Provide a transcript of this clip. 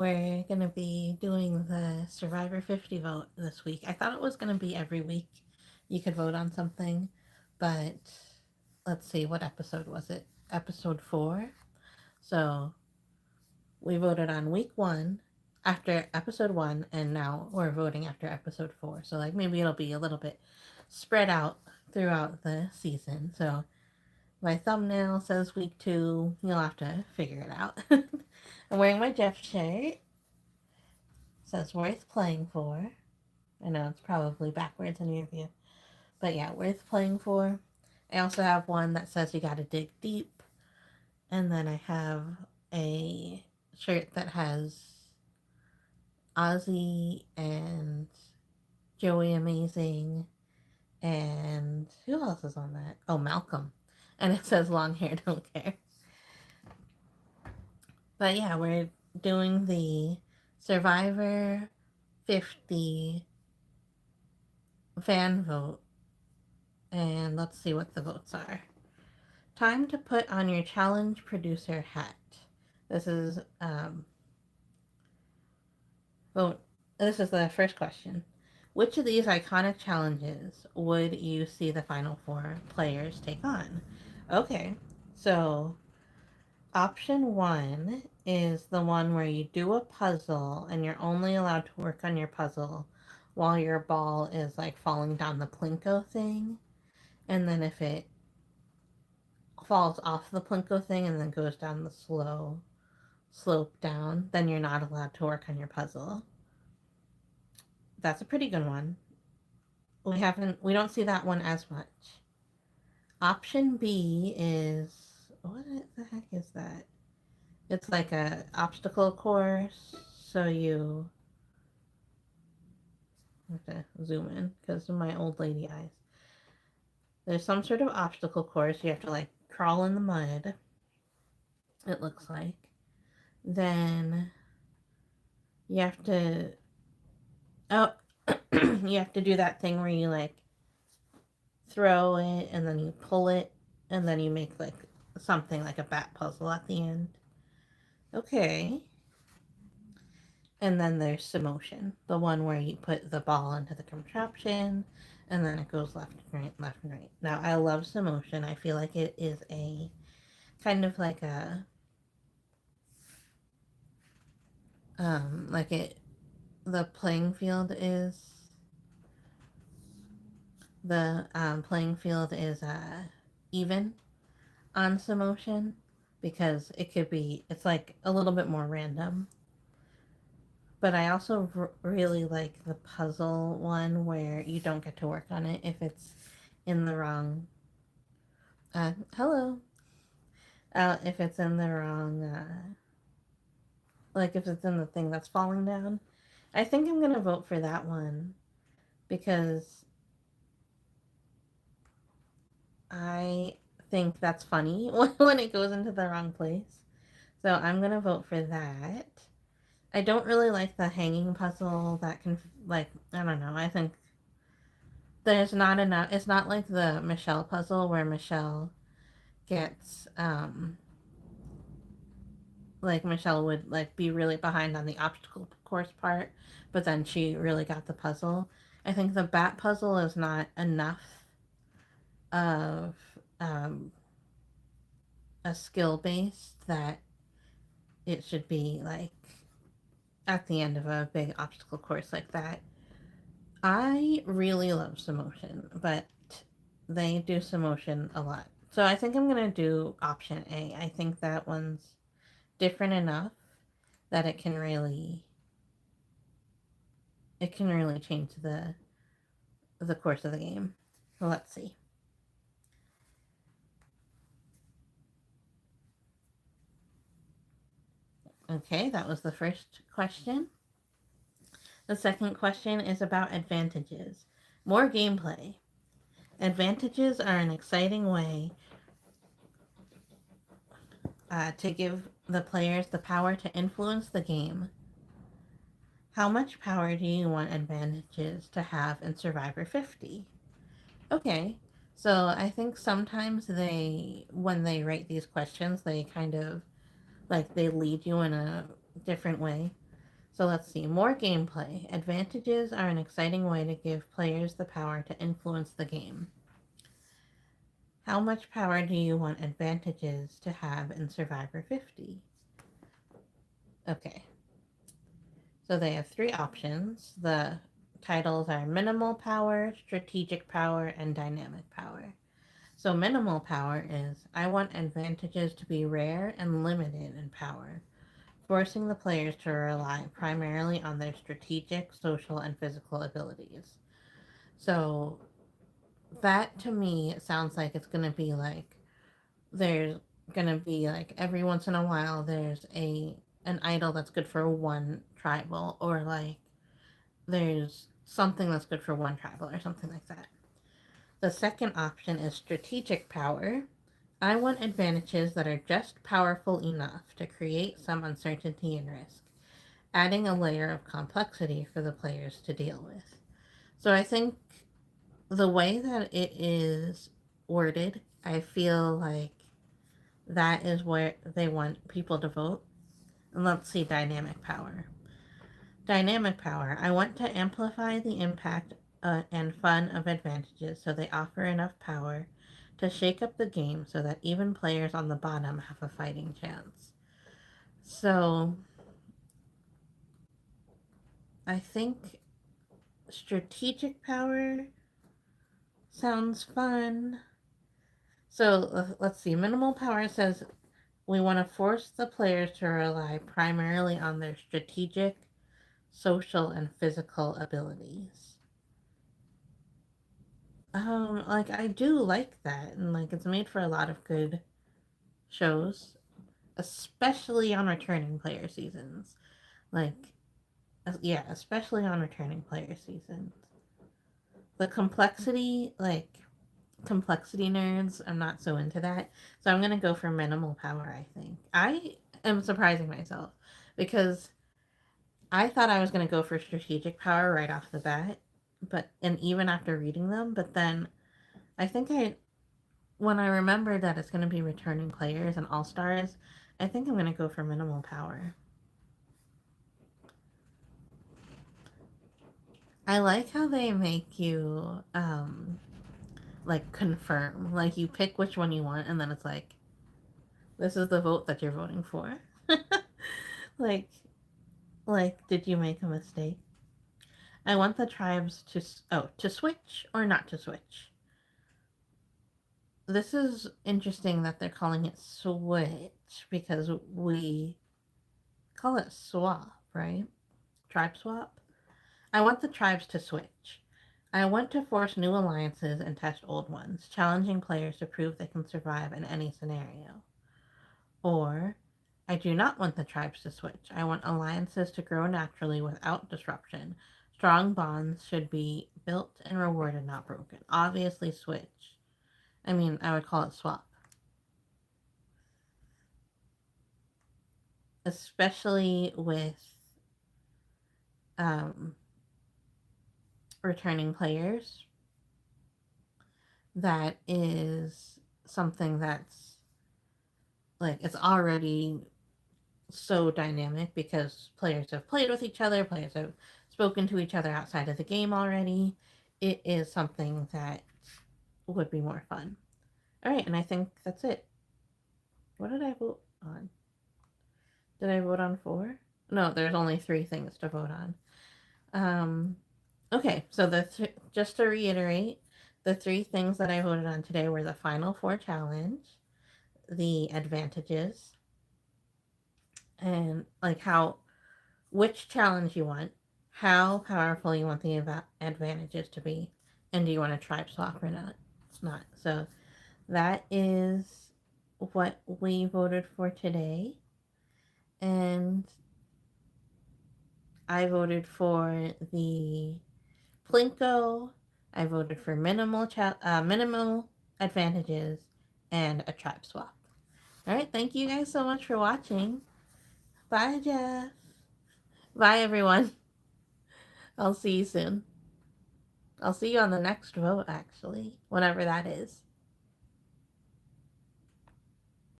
We're going to be doing the Survivor 50 vote this week. I thought it was going to be every week you could vote on something, but let's see, what episode was it? Episode 4. So we voted on week 1 after episode 1, and now we're voting after episode 4. So, like, maybe it'll be a little bit spread out throughout the season. So, my thumbnail says week 2. You'll have to figure it out. I'm wearing my Jeff shirt. Says worth playing for. I know it's probably backwards in your view. But yeah, worth playing for. I also have one that says you gotta dig deep. And then I have a shirt that has Ozzy and Joey Amazing and who else is on that? Oh, Malcolm. And it says long hair, don't care. But yeah, we're doing the Survivor 50 fan vote. And let's see what the votes are. Time to put on your challenge producer hat. This is vote. This is the first question. Which of these iconic challenges would you see the final 4 players take on? Okay, so option 1 is the one where you do a puzzle and you're only allowed to work on your puzzle while your ball is like falling down the plinko thing. And then if it falls off the plinko thing and then goes down the slope down, then you're not allowed to work on your puzzle. That's a pretty good one. We don't see that one as much. Option B is what the heck is that? It's like a obstacle course, so you have to zoom in because of my old lady eyes. There's some sort of obstacle course. You have to like crawl in the mud. It looks like. Then you have to oh you have to do that thing where you like throw it and then you pull it and then you make like something like a bat puzzle at the end. Okay. And then there's Simotion, the one where you put the ball into the contraption and then it goes left and right, left and right. Now, I love Simotion. I feel like it is a kind of like a, like it, the playing field is, even on Simotion because it's like a little bit more random. But I also really like the puzzle one where you don't get to work on it if it's in the wrong. Hello. If it's in the wrong, like if it's in the thing that's falling down. I think I'm gonna vote for that one because I think that's funny when it goes into the wrong place. So I'm gonna vote for that. I don't really like the hanging puzzle that can, like, I don't know. I think there's not enough. It's not like the Michelle puzzle where Michelle gets, like Michelle would like be really behind on the obstacle course part, but then she really got the puzzle. I think the bat puzzle is not enough of um, a skill base that it should be like at the end of a big obstacle course like that. I really love Simotion, but they do Simotion a lot. So I think I'm gonna do option A. I think that one's different enough that it can really change the course of the game. So let's see. Okay, that was the first question. The second question is about advantages. More gameplay. Advantages are an exciting way to give the players the power to influence the game. How much power do you want advantages to have in Survivor 50? Okay, so I think sometimes when they write these questions, they kind of, like, they lead you in a different way. So let's see. More gameplay. Advantages are an exciting way to give players the power to influence the game. How much power do you want advantages to have in Survivor 50? Okay, so they have three options. The titles are minimal power, strategic power, and dynamic power. So, minimal power is I want advantages to be rare and limited in power, forcing the players to rely primarily on their strategic, social, and physical abilities. So, that to me sounds like it's going to be like there's going to be like every once in a while there's an idol that's good for one tribal, or like there's something that's good for one tribal or something like that. The second option is strategic power. I want advantages that are just powerful enough to create some uncertainty and risk, adding a layer of complexity for the players to deal with. So I think the way that it is worded, I feel like that is where they want people to vote. And let's see dynamic power. Dynamic power. I want to amplify the impact and fun of advantages so they offer enough power to shake up the game so that even players on the bottom have a fighting chance. So I think strategic power sounds fun. So let's see. Minimal power says we want to force the players to rely primarily on their strategic, social, and physical abilities. Like I do like that, and like it's made for a lot of good shows, especially on returning player seasons. Like, yeah, especially on returning player seasons. The complexity, like complexity nerds, I'm not so into that. So I'm gonna go for minimal power. I think I am surprising myself because I thought I was gonna go for strategic power right off the bat, but and even after reading them, but then I think I when I remember that it's going to be returning players and all stars, I think I'm going to go for minimal power. I like how they make you like confirm, like you pick which one you want, and then it's like this is the vote that you're voting for. like, did you make a mistake? I want the tribes to switch or not to switch. This is interesting that they're calling it switch because we call it swap, right? Tribe swap. I want the tribes to switch. I want to force new alliances and test old ones, challenging players to prove they can survive in any scenario. Or, I do not want the tribes to switch. I want alliances to grow naturally without disruption. Strong bonds should be built and rewarded, not broken. Obviously, switch. I mean, I would call it swap. Especially with um, returning players. That is something that's like it's already so dynamic because players have played with each other, players have spoken to each other outside of the game already. It is something that would be more fun. All right, and I think that's it. What did I vote on? Did I vote on four? No, there's only three things to vote on. Um, okay, so just to reiterate, the three things that I voted on today were the Final Four challenge, the advantages, and like which challenge you want, how powerful you want the advantages to be, and do you want a tribe swap or not? It's not. So that is what we voted for today. And I voted for the Plinko. I voted for minimal advantages and a tribe swap. All right, thank you guys so much for watching. Bye, Jeff. Bye, everyone. I'll see you soon. I'll see you on the next vote, actually, whenever that is.